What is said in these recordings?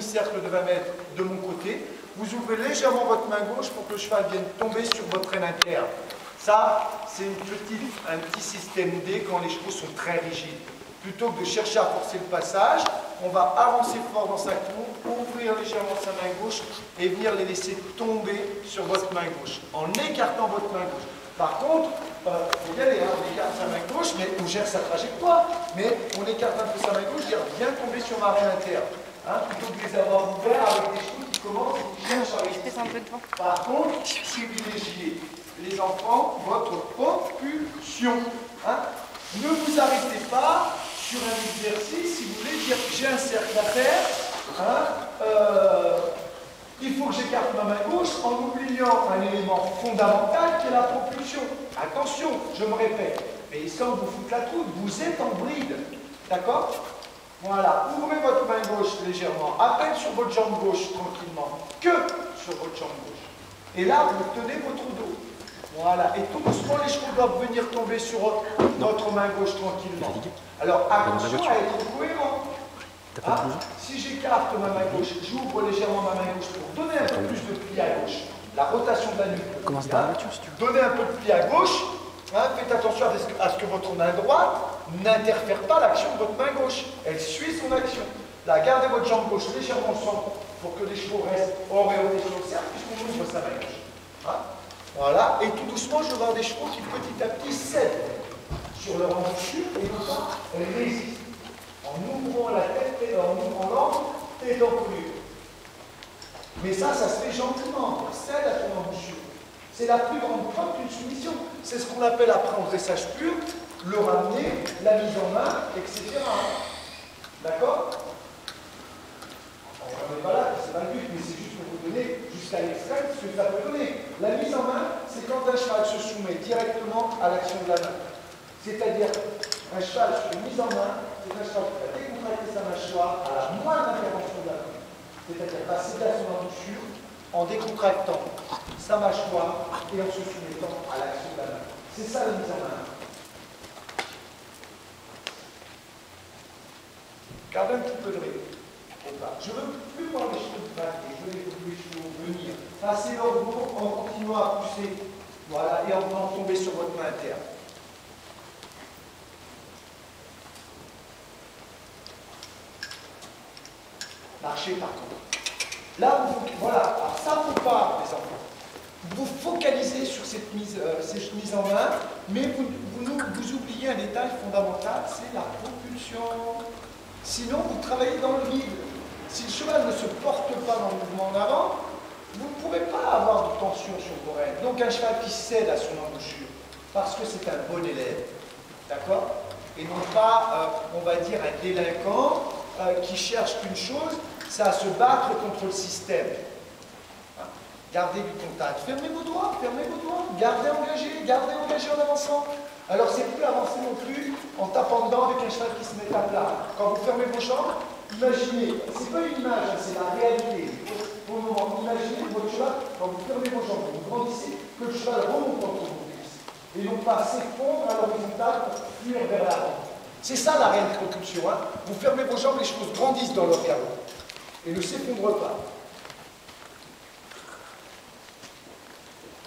demi-cercle de 20 mètres de mon côté. Vous ouvrez légèrement votre main gauche pour que le cheval vienne tomber sur votre aine interne. Ça, c'est un petit système D quand les chevaux sont très rigides. Plutôt que de chercher à forcer le passage, on va avancer fort dans sa cour, ouvrir légèrement sa main gauche et venir les laisser tomber sur votre main gauche, en écartant votre main gauche. Par contre, il faut y aller, hein, on écarte sa main gauche, mais on gère sa trajectoire, mais on écarte un peu sa main gauche, viens tomber sur ma reine interne. Hein, plutôt que de les avoir ouverts avec des chevaux qui commencent et qui cherchent à résister. Par contre, privilégiez les enfants votre propulsion. Hein. Ne vous arrêtez pas sur un exercice, si vous voulez dire j'ai un cercle à faire, hein, il faut que j'écarte ma main gauche en oubliant un élément fondamental qui est la propulsion. Attention, je me répète, mais sans vous foutre la trouille, vous êtes en bride, d'accord? Voilà, ouvrez votre main gauche légèrement, à peine sur votre jambe gauche tranquillement, que sur votre jambe gauche. Et là, vous tenez votre dos. Voilà, et tout doucement, les chevaux doivent venir tomber sur votre main gauche tranquillement. Alors, attention à être cohérent. Ah, si j'écarte ma main gauche, j'ouvre légèrement ma main gauche pour donner un peu plus de pli à gauche. La rotation de la nuque. Commence par la voiture, si tu veux. Donnez un peu de pli à gauche. Hein, faites attention à ce que votre main droite n'interfère pas l'action de votre main gauche. Elle suit son action. Là, gardez votre jambe gauche légèrement au centre pour que les chevaux restent orientés sur le cercle puisqu'on ouvre sa main gauche. Hein, voilà, et tout doucement, je vais avoir des chevaux qui petit à petit cèdent sur leur embouchure et non pas résistent. En ouvrant la tête, en ouvrant l'angle et l'encolure. Mais ça se fait gentiment, cède à ton embouchure. C'est la plus grande preuve d'une soumission. C'est ce qu'on appelle après en dressage pur, le ramener, la mise en main, etc. D'accord? On ne va pas là, c'est pas le but, mais c'est juste pour vous donner jusqu'à l'extrême ce que ça peut donner. La mise en main, c'est quand un cheval se soumet directement à l'action de la main. C'est-à-dire, un cheval sur une mise en main, c'est un cheval qui va décontracter sa mâchoire à la moindre intervention de la main. C'est-à-dire passer à son embouchure en décontractant sa mâchoire et en se soumettant à l'action de la main. C'est ça la mise en main. Gardez un petit peu de rythme. Je ne veux plus voir les chevaux battre, je veux les chevaux venir. Passez leur dos en continuant à pousser. Voilà, et en venant tomber sur votre main interne. Marchez par contre. Là, voilà, alors ça ne faut pas, les enfants. Vous focalisez sur cette mise en main, mais vous oubliez un détail fondamental, c'est la propulsion. Sinon, vous travaillez dans le vide. Si le cheval ne se porte pas dans le mouvement en avant, vous ne pourrez pas avoir de tension sur vos rênes. Donc un cheval qui cède à son embouchure, parce que c'est un bon élève, d'accord? Et non pas, on va dire, un délinquant qui cherche qu'une chose, c'est à se battre contre le système. Hein? Gardez du contact. Fermez vos doigts, gardez engagé en avançant. Alors c'est plus avancer non plus en tapant dedans avec un cheval qui se met à plat. Quand vous fermez vos jambes, imaginez, c'est pas une image, c'est la réalité. Pour le moment, imaginez votre cheval, quand vous fermez vos jambes, vous grandissez, que le cheval remonte entre vos cuisses. Et non pas s'effondre à l'horizontale pour fuir vers l'avant. C'est ça la réelle propulsion. Hein. Vous fermez vos jambes, les chevaux grandissent dans leur galop. Et ne s'effondrent pas.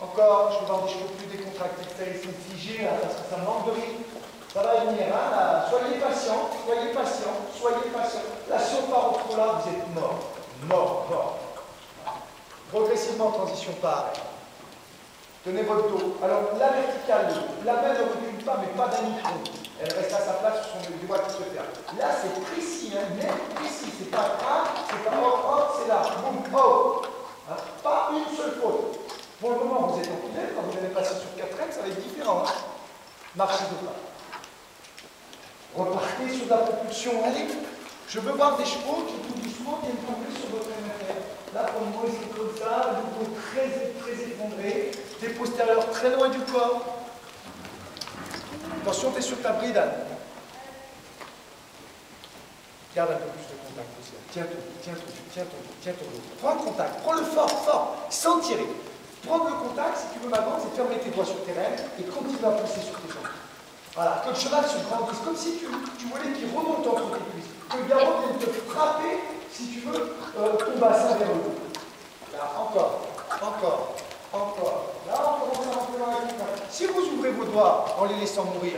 Encore, je vais voir des chevaux plus décontractés, ils sont figés là, parce que ça manque de rythme. Ça va venir, hein, là. Soyez patient, soyez patient, soyez patient. Là, si on part au trop là, vous êtes mort. Mort. Progressivement, transition par arrêt. Tenez votre dos. Alors, la verticale, la main ne recule pas, mais pas d'un micron. Elle reste à sa place sur son doigt qui se ferme. Là, c'est précis, hein, net, précis. C'est pas c'est pas hop, c'est là. Boum, hop. Hein, pas une seule faute. Pour le moment, vous êtes en tunnel, quand vous allez passer sur 4 règles, ça va être différent. Hein. Marchez de pas. Repartez sur la propulsion. Allez, je veux voir des chevaux qui tout doucement viennent tomber sur votre MFR. Là, pour le moment, ils sont comme ça, le dos très effondré, des postérieurs très loin du corps. Attention, tu es sur ta bride. Garde un peu plus de contact aussi. Tiens ton dos. Prends le contact, prends-le fort, sans tirer. Prendre le contact, si tu veux maintenant, c'est fermer tes doigts sur tes rênes et continuer à pousser sur tes jambes. Voilà, que le cheval se grandisse, comme si tu voulais qu'il remonte entre tes cuisses. Que le garrot vienne te frapper si tu veux, ton bassin vers le haut. Là, encore. Là, on commence à rentrer dans la contact. Si vous ouvrez vos doigts en les laissant mourir,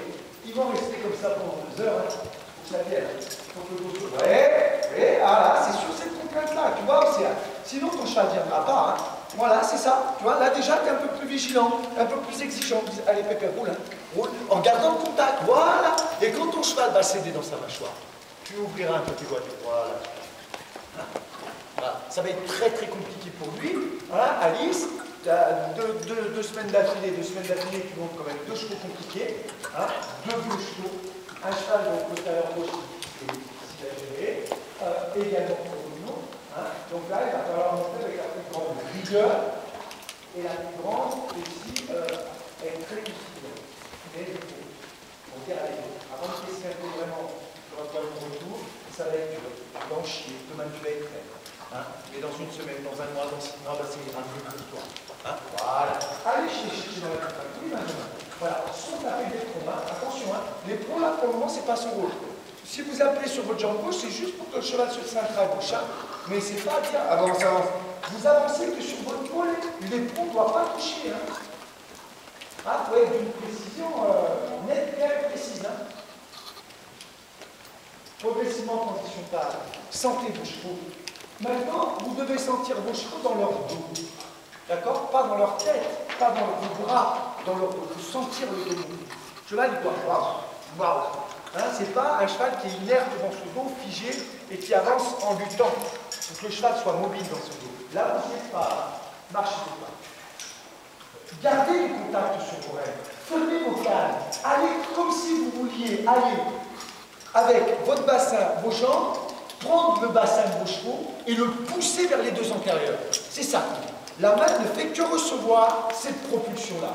ils vont rester comme ça pendant 2 heures. Hein, pour que ça vienne. Pour que vous... voilà, c'est sur cette contrainte-là. Tu vois, sinon ton cheval ne viendra pas. Hein. Voilà, c'est ça. Tu vois, là déjà, tu es un peu plus vigilant, un peu plus exigeant. Allez, Pépé, roule, hein. Roule, en gardant le contact. Voilà. Et quand ton cheval va céder dans sa mâchoire, tu ouvriras un peu tes doigts. Voilà. Voilà. Ça va être très très compliqué pour lui. Voilà, Alice, tu as 2 semaines d'affilée, qui vont quand même 2 chevaux compliqués, hein, 2 vieux chevaux, un cheval de côté à gauche qui est difficile à gérer, également pour Bruno. Hein. Donc là, il va falloir monter avec la plus grande rigueur, et la plus grande aussi est très difficile. Mais il faut dire allez, avant de s'escaler vraiment sur un poil de retour, ça va être dur, d'en chier, demain tu vas être prêt. Hein, mais dans 1 semaine, dans 1 mois, dans 6 mois, ça ira mieux pour toi. Hein, voilà. Allez chercher dans la contact. Oui, Benjamin. Voilà. Son tapé des pros. Attention, hein. Les pros, là, pour le moment, ce n'est pas son rôle. Si vous appelez sur votre jambe gauche, c'est juste pour que le cheval se cintre à gauche. Hein, mais c'est pas bien. Avance. Vous avancez que sur votre pôle, les pros ne doivent pas toucher. Hein. Ah, faut être d'une précision nette, claire et précise. Hein. Progressivement, transition tard. Sentez vos chevaux. Maintenant, vous devez sentir vos chevaux dans leur dos. D'accord? Pas dans leur tête, pas dans leurs bras, dans leur dos. Vous sentir le dos. Le cheval, il doit waouh. Hein, c'est pas un cheval qui est inerte devant son dos, figé, et qui avance en luttant. Il faut que le cheval soit mobile dans son dos. Là, vous n'êtes pas. Marchez pas. Gardez le contact sur vos rênes. Fermez vos cannes. Allez comme si vous vouliez aller avec votre bassin, vos jambes, prendre le bassin de vos chevaux et le pousser vers les 2 antérieurs. C'est ça. La main ne fait que recevoir cette propulsion-là.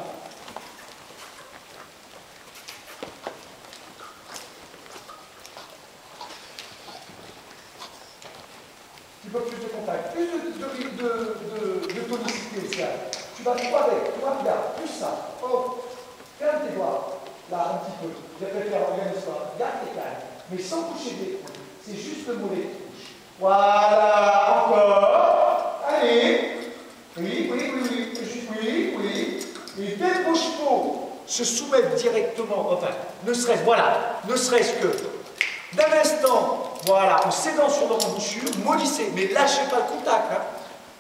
Un petit peu plus de contact, plus de tonicité aussi. Tu vas tout avec, tu vas bien, plus ça. Oh, ferme tes doigts, là un petit peu. Je vais faire organise-toi, garde tes cannes, mais sans toucher des coudes. C'est juste le mollet qui touche. Voilà, encore. Allez. Oui. Et dès que vos chevaux se soumettent directement, enfin, ne serait-ce que d'un instant, voilà, en cédant sur leur embouchure, mollissez, mais lâchez pas le contact. Hein.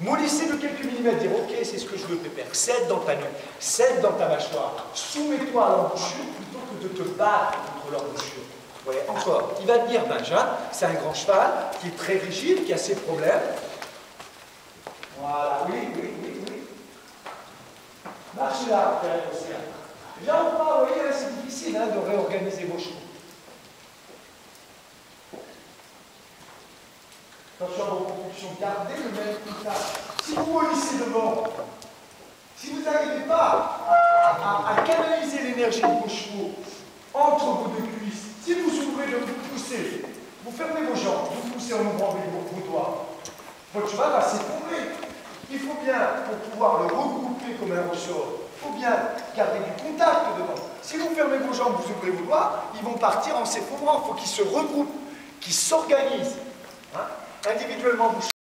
Mollissez de quelques millimètres, dire ok, c'est ce que je veux, Pépère. Cède dans ta nuque, cède dans ta mâchoire. Soumets-toi à l'embouchure plutôt que de te battre contre l'embouchure. Ouais, encore, il va venir Benjamin, c'est un grand cheval qui est très rigide, qui a ses problèmes. Voilà, oui. Marchez là, Père Océan. Là ou pas, vous voyez, c'est difficile hein, de réorganiser vos chevaux. Attention à vos propulsions, gardez le même contact. Si vous mollissez devant, si vous n'arrivez pas à canaliser l'énergie de vos chevaux entre vos 2 cuisses, si vous ouvrez de vous poussez, vous fermez vos jambes, vous poussez en ouvrant vos doigts, votre cheval va s'effondrer. Il faut bien, pour pouvoir le regrouper comme un ressort, il faut bien garder du contact devant. Si vous fermez vos jambes, vous ouvrez vos doigts, ils vont partir en s'effondrant. Il faut qu'ils se regroupent, qu'ils s'organisent. Hein? Individuellement, vous